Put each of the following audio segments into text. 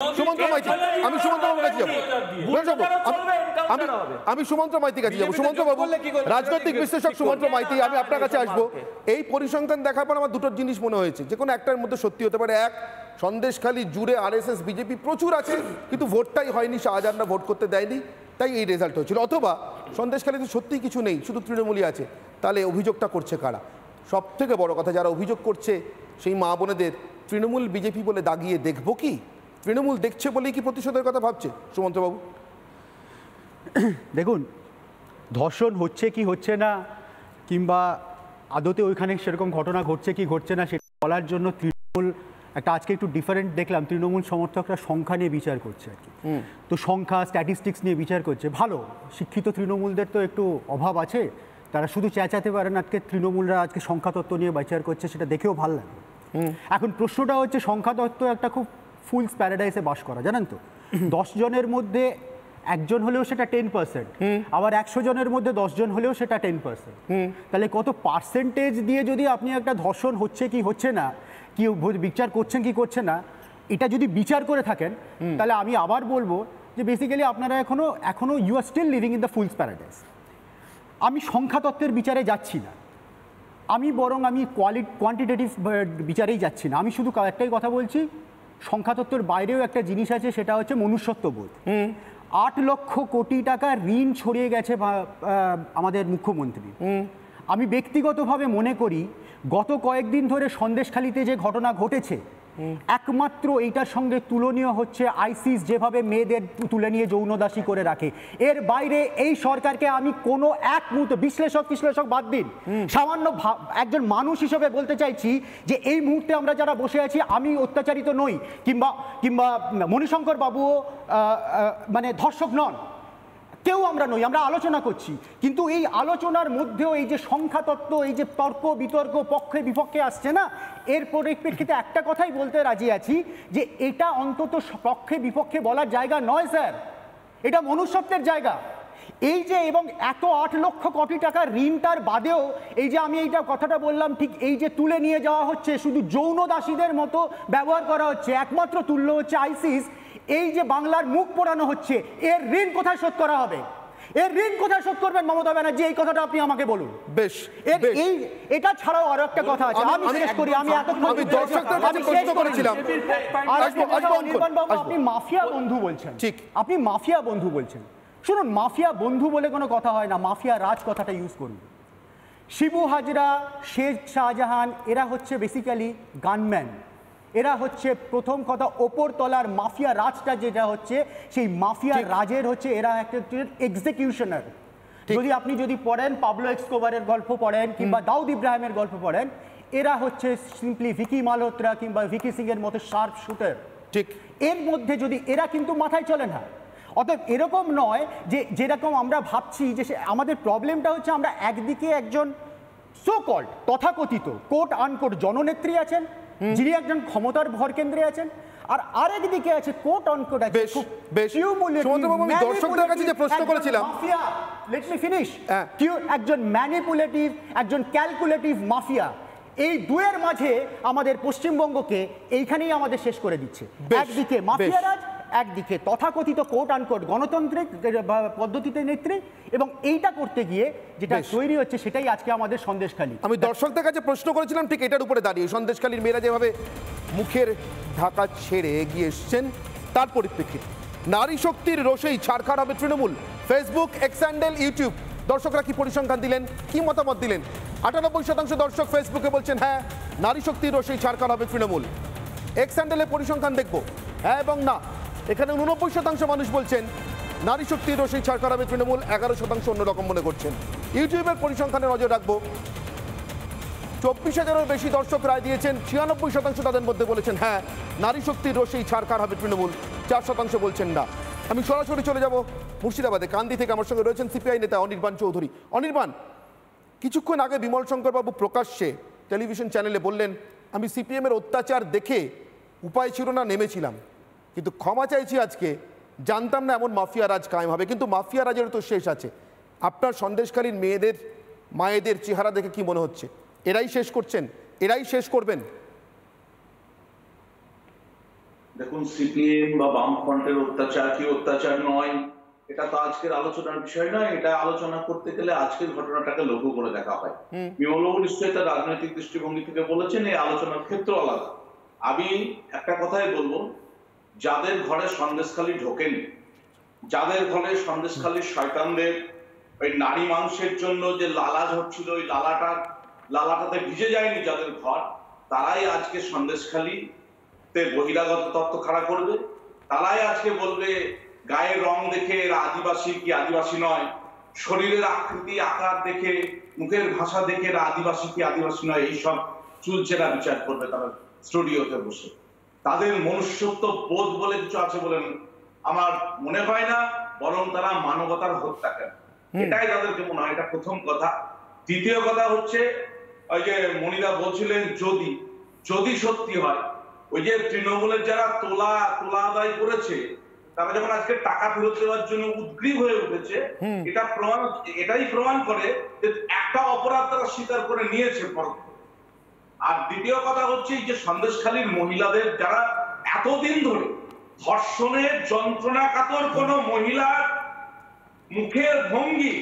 সুমন্ত্র মাইতি, আমি সুমন্ত্র বাবুর কাছে যাবো। আমি সুমন্ত্র মাইতির কাছে যাবো। সুমন্ত্র বাবু, রাজনৈতিক বিশ্লেষক সুমন্ত্র মাইতি, আমি আপনার কাছে আসবো। এই পরিসংখ্যান দেখার পর আমার দুটো জিনিস মনে হয়েছে, যে কোনো একটার মধ্যে সত্যি হতে পারে। এক, সন্দেশখালী জুড়ে আরএসএস বিজেপি প্রচুর আছে, কিন্তু ভোটটাই হয়নি, শাহজাহানরা ভোট করতে দেয়নি, তাই এই রেজাল্ট হয়েছিল। অথবা সন্দেশখালীতে সত্যিই কিছু নেই, শুধু তৃণমূলই আছে। তাহলে অভিযোগটা করছে কারা? সব থেকে বড় কথা, যারা অভিযোগ করছে সেই মা বোনেদের তৃণমূল বিজেপি বলে দাগিয়ে দেখবো কি? তৃণমূল দেখছে বলেই কি প্রতিশোধের কথা ভাবছে সুমন্ত্রবাবু? দেখুন, ধর্ষণ হচ্ছে কি হচ্ছে না, কিংবা আদতে ওইখানে সেরকম ঘটনা ঘটছে কি ঘটছে না, সেটা বলার জন্য তৃণমূল একটা আজকে একটু ডিফারেন্ট দেখলাম, তৃণমূল সমর্থকরা সংখ্যা নিয়ে বিচার করছে আর কি। তো সংখ্যা স্ট্যাটিস্টিক্স নিয়ে বিচার করছে। ভালো, শিক্ষিত তৃণমূলদের তো একটু অভাব আছে, তারা শুধু চেঁচাতে পারেন। আজকে তৃণমূলরা আজকে সংখ্যাতত্ত্ব নিয়ে বিচার করছে, সেটা দেখেও ভালো লাগে। এখন প্রশ্নটা হচ্ছে, সংখ্যাতত্ত্ব একটা খুব ফুলস প্যারাডাইসে বাস করা, জানেন তো। 10 জনের মধ্যে একজন হলেও সেটা 10%, আবার 100 জনের মধ্যে 10 জন হলেও সেটা 10%। তাহলে কত পার্সেন্টেজ দিয়ে যদি আপনি একটা ধর্ষণ হচ্ছে কি হচ্ছে না, কি বিচার করছেন কি করছে না, এটা যদি বিচার করে থাকেন, তাহলে আমি আবার বলবো যে বেসিক্যালি আপনারা এখনো you are still living in the fool's paradise. আমি সংখ্যাতত্ত্বের বিচারে যাচ্ছি না, আমি কোয়ান্টিটেটিভ বিচারেই যাচ্ছি না। আমি শুধু একটাই কথা বলছি, সংখ্যাতত্ত্বের বাইরেও একটা জিনিস আছে, সেটা হচ্ছে মনুষ্যত্ববোধ। 8 লক্ষ কোটি টাকা ঋণ ছড়িয়ে গেছে আমাদের মুখ্যমন্ত্রী। আমি ব্যক্তিগতভাবে মনে করি, গত কয়েকদিন ধরে সন্দেশখালীতে যে ঘটনা ঘটেছে, একমাত্র এইটার সঙ্গে তুলনীয় হচ্ছে আইসিস যেভাবে মেয়েদের তুলে নিয়ে যৌনদাসী করে রাখে। এর বাইরে এই সরকারকে আমি কোনো এক মুহূর্তে, বিশ্লেষক বাদ দিন, সামান্য একজন মানুষ হিসেবে বলতে চাইছি যে এই মুহূর্তে আমরা যারা বসে আছি, আমি অত্যাচারিত নই, কিংবা মণিশঙ্কর বাবুও মানে ধর্ষক নন, কেউ আমরা নই, আমরা আলোচনা করছি। কিন্তু এই আলোচনার মধ্যেও এই যে সংখ্যাতত্ত্ব, এই যে তর্ক বিতর্ক পক্ষে বিপক্ষে আসছে না, এর পরিপ্রেক্ষিতে একটা কথাই বলতে রাজি আছি, যে এটা অন্তত পক্ষে বিপক্ষে বলার জায়গা নয় স্যার, এটা মনুষ্যত্বের জায়গা। এই যে এবং এত 8 লক্ষ কোটি টাকা ঋণটার বাদেও এই যে আমি এইটা কথাটা বললাম, ঠিক এই যে তুলে নিয়ে যাওয়া হচ্ছে, শুধু যৌনদাসীদের মতো ব্যবহার করা হচ্ছে, একমাত্র তুল্য হচ্ছে আইসিস। এই যে বাংলার মুখ পোড়ানো হচ্ছে, এর ঋণ কোথায় শোধ করা হবে? এর ঋণ কোথায় শোধ করবেন মমতা ব্যানার্জি? এই কথাটা আপনি আমাকে বলুন। বেশ, এটা ছাড়াও আরো একটা কথা আছে, আমি শেষ করি। আমি দর্শকদের কাছে প্রশ্ন করেছিলাম, আপনি মাফিয়া বন্ধু বলছেন, ঠিক, আপনি মাফিয়া বন্ধু বলছেন। শুনুন, মাফিয়া বন্ধু বলে কোনো কথা হয় না, মাফিয়া রাজ কথাটা ইউজ করুন। শিবু হাজরা, শেখ শাহজাহান, এরা হচ্ছে বেসিক্যালি গানম্যান। এরা হচ্ছে প্রথম কথা ওপর তলার মাফিয়া রাজটা যেটা হচ্ছে, সেই মাফিয়া রাজের হচ্ছে এরা একটা এক্সিকিউশনার। যদি পড়েন পাবলো এসকোবারের গল্প পড়েন, কিংবা দাউদ ইব্রাহিমের গল্প পড়েন, এরা হচ্ছে সিম্পলি ভিকি মালহোত্রা কিংবা ভিকি সিং এর মতো শার্প শুটার। ঠিক, এর মধ্যে যদি এরা কিন্তু মাথায় চলে না। অতএব এরকম নয় যে যেরকম আমরা ভাবছি, যে আমাদের প্রবলেমটা হচ্ছে, আমরা একদিকে একজন সো কল্ড তথাকথিত কোট আনকোট জননেত্রী আছেন, যিনি একজন ক্ষমতার ভর কেন্দ্রে আছেন, আর আরেকদিকে আছে কোট অনকোট আছে একজন ম্যানিপুলেটিভ, একজন ক্যালকুলেটিভ মাফিয়া। এই দুয়ের মাঝে আমাদের পশ্চিমবঙ্গকে এইখানেই আমাদের শেষ করে দিচ্ছে। একদিকে মাফিয়া রাজ, একদিকে তথাকথিত কোট আনকোট গণতান্ত্রিক পদ্ধতিতে নেত্রী, এবং এইটা করতে গিয়ে যেটা তৈরি হচ্ছে, সেটাই আজকে আমাদের সন্দেশখালী। আমি দর্শকদের কাছে প্রশ্ন করেছিলাম ঠিক এটার উপরে দাঁড়িয়ে, সন্দেশখালীর মেয়েরা যেভাবে মুখের ঢাকা ছেড়ে এগিয়ে এসছেন, তার পরিপ্রেক্ষিতে নারী শক্তির রোষেই ছাড়খাড় হবে Trinamool. Facebook, x handle, YouTube, দর্শকরা কি পরিসংখ্যান দিলেন, কি মতামত দিলেন? 98% দর্শক ফেসবুকে বলছেন হ্যাঁ, নারী শক্তির রোষেই ছাড়খাড় হবে তৃণমূল। এক্স হ্যান্ডেলের পরিসংখ্যান দেখবো, হ্যাঁ এবং না। এখানে 49% মানুষ বলছেন নারী শক্তির রোষেই ছাড়খাড় হবে তৃণমূল, 11% অন্যরকম মনে করছেন। ইউটিউবের পরিসংখ্যানে নজর রাখবো, 24,000-এরও বেশি দর্শক রায় দিয়েছেন, 96% তাদের মধ্যে বলেছেন হ্যাঁ, নারী শক্তির রোষেই ছাড়খাড় হবে তৃণমূল, 4% বলছেন না। আমি সরাসরি চলে যাব মুর্শিদাবাদে, কান্দি থেকে আমার সঙ্গে রয়েছেন সিপিআই নেতা অনির্বাণ চৌধুরী। অনির্বাণ, কিছুক্ষণ আগে বিমল শঙ্করবাবু প্রকাশ্যে টেলিভিশন চ্যানেলে বললেন, আমি সিপিএমের অত্যাচার দেখে উপায় ছিল না, নেমেছিলাম, কিন্তু ক্ষমা চাইছি আজকে, জানতাম না এমন মাফিয়া রাজ কায়েম হবে। কিন্তু মাফিয়া রাজের তো শেষ আছে। আপনার সন্দেশকালীন মেয়েদের মায়েদের চেহারা দেখে কি মনে হচ্ছে, এরাই শেষ করছেন, এরাই শেষ করবেন? দেখুন, সিপিএম বা বামফ্রন্টের অত্যাচার কি অত্যাচার নয়, এটা তো আজকের আলোচনার বিষয় নয়। এটা আলোচনা করতে গেলে আজকের ঘটনাটাকে লঘু করে দেখা হয়। বিমলবাবু নিশ্চয়ই তার রাজনৈতিক দৃষ্টিভঙ্গি থেকে বলেছেন, এই আলোচনার ক্ষেত্র আলাদা। আমি একটা কথাই বলবো, যাদের ঘরে সন্দেশখালী ঢোকেনি, যাদের ঘরে সন্দেশখালীর শয়তানদের ওই নারী মাংসের জন্য যে লালাজ হচ্ছিল, ওই লালাটাতে ভিজে যায়নি যাদের ঘর, তারাই আজকে সন্দেশখালীতে বহিরাগত তত্ত্ব খাড়া করবে। তারাই আজকে বলবে গায়ের রং দেখে এরা আদিবাসী কি আদিবাসী নয়, শরীরের আকৃতি আকার দেখে, মুখের ভাষা দেখে এরা আদিবাসী কি আদিবাসী নয়, এইসব চুলচেরা বিচার করবে তারা স্টুডিওতে বসে। তাদের মনুষ্যত্ব বোধ বলে কিছু আছে বলেন আমার মনে হয় না, বরং তারা মানবতার হত্যা করে। এটাই তাদেরকে মনে হয়। এটা প্রথম কথা। দ্বিতীয় কথা হচ্ছে, ওই যে মনিরা বলছিলেন যদি সত্যি হয়, ওই যে তৃণমূলের যারা তোলা আদায় করেছে, তারা যখন আজকে টাকা ফেরত দেওয়ার জন্য উদ্গ্রীব হয়ে উঠেছে, এটাই প্রমাণ করে যে একটা অপরাধ তারা স্বীকার করে নিয়েছে পরোক্ষ। আর দ্বিতীয় কথা হচ্ছে, যে সন্দেশখালীর মহিলাদের যারা এতদিন ধরে ধর্ষণের যন্ত্রণা কাতর কোন মহিলার মুখের ভঙ্গি,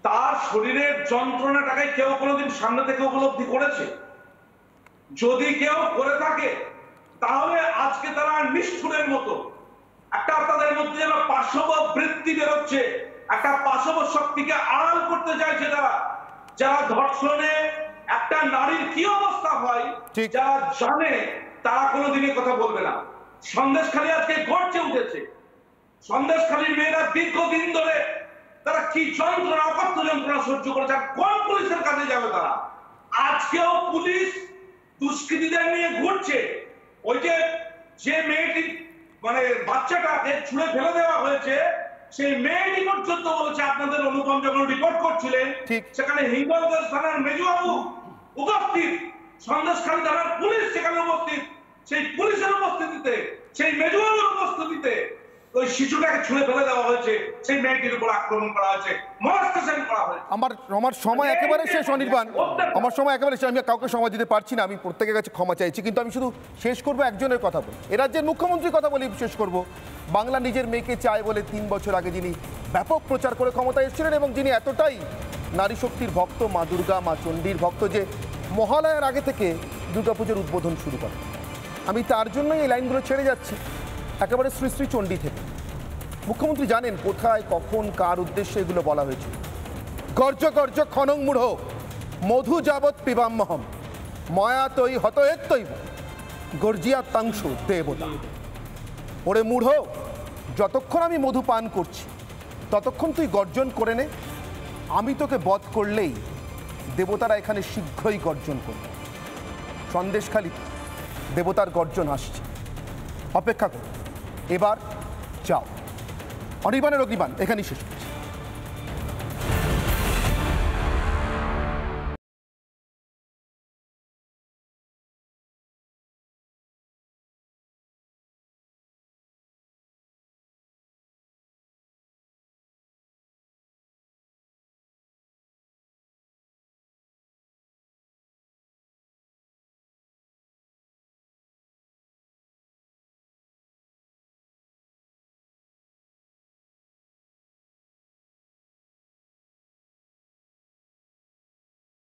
তার শরীরের যন্ত্রণাটাকে কেউ কোনোদিন সামনে থেকে উপলব্ধি করেছে? যদি কেউ করে থাকে, তাহলে আজকে তারা নিষ্ঠুরের মতো একটা, তাদের মধ্যে যেন পাশব বৃত্তি বেরোচ্ছে, একটা পাশব শক্তিকে আড়াল করতে চাইছে তারা। যারা ধর্ষণে একটা নারীর কি অবস্থা হয় যারা জানে, তারা কোনোদিনই কথা বলবে না। সন্দেশখালী আজকে গর্জে উঠেছে। সন্দেশখালীর মেয়েরা দীর্ঘদিন ধরে তারা কি যন্ত্রণা, অকথ্য যন্ত্রণা সহ্য করেছে। কোন পুলিশের কাছে যাবে তারা? আজকেও পুলিশ দুষ্কৃতীদের নিয়ে ঘুরছে। ওই যে মেয়েটি, মানে বাচ্চাটাকে ছুঁড়ে ফেলে দেওয়া হয়েছে, সেই মেয়েটি পর্যন্ত বলেছে, আপনাদের অনুপম যখন রিপোর্ট করছিলেন, সেখানে হিঙ্গলগঞ্জ থানার মেজবাবু উপস্থিত, সন্দেশখালী থানার পুলিশ সেখানে উপস্থিত, সেই পুলিশের উপস্থিতিতে, সেই মেজবাবুর উপস্থিতিতে ওই শিশুটাকে ছুঁড়ে ফেলে দেওয়া হয়েছে, সেই মেয়েটির উপর আক্রমণ করা হয়েছে, মনস্তাসন করা হয়েছে। আমার সময় একেবারে শেষ, অনির্বাণ, আমার সময় একেবারে শেষ। আমি কাউকে সময় দিতে পারছি না, আমি প্রত্যেকের কাছে ক্ষমা চাইছি, কিন্তু আমি শুধু শেষ করবো একজনের কথা বলি, এ রাজ্যের মুখ্যমন্ত্রীর কথা বলি শেষ করব। বাংলা নিজের মেয়েকে চায় বলে 3 বছর আগে যিনি ব্যাপক প্রচার করে ক্ষমতায় এসেছিলেন, এবং যিনি এতটাই নারী শক্তির ভক্ত, মা দুর্গা, মা চণ্ডীর ভক্ত, যে মহালয়ার আগে থেকে দুর্গাপুজোর উদ্বোধন শুরু করে। আমি তার জন্যই এই লাইনগুলো ছেড়ে যাচ্ছি, একেবারে শ্রী শ্রী চণ্ডী থেকে। মুখ্যমন্ত্রী জানেন কোথায়, কখন, কার উদ্দেশ্যে এগুলো বলা হয়েছে। গর্জ গর্জ খনং মূঢ় মধু যাবৎ পিবাম্যহম ময়া তৈ হতয়েত্তৈব গর্জিয়া তাংশ দেবতা। ওরে মূঢ়, যতক্ষণ আমি মধু পান করছি ততক্ষণ তুই গর্জন করে নে, আমি তোকে বধ করলেই দেবতারা এখানে শীঘ্রই গর্জন করবে। সন্দেশখালী দেবতার গর্জন আসছে, অপেক্ষা করো, এবার যাও। অনির্বাণের অগ্নিবাণ এখানেই শেষ।